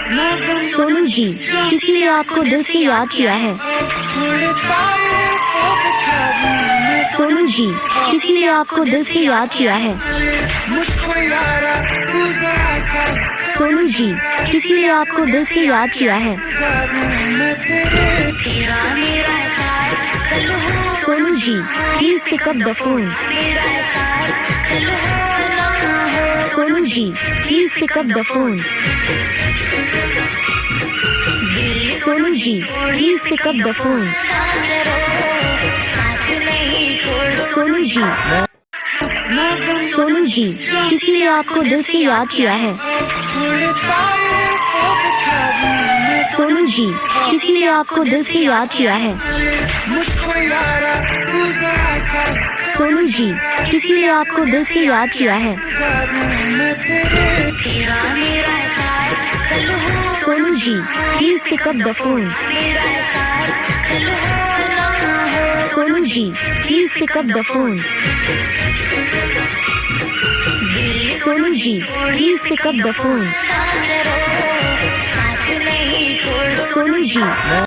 सोनू जी, किसी ने आपको दिल से याद किया है। सोनू जी, किसी ने आपको दिल से याद किया है। सोनू जी, किसी ने आपको दिल से याद किया है। Sonu ji, please pick up the phone. Sonu ji, please pick up the phone. Sonu ji, please pick up the phone. Sonu ji, Sonu ji, किसी ने आपको दिल से याद किया है। सोनू जी, किसी ने आपको दिल से याद किया है। सोनू जी, किसी ने आपको दिल से याद किया है। Sonu ji, please pick up the phone. Sonu ji, please pick up the phone. Sonu ji, please pick up the phone. Sonu ji.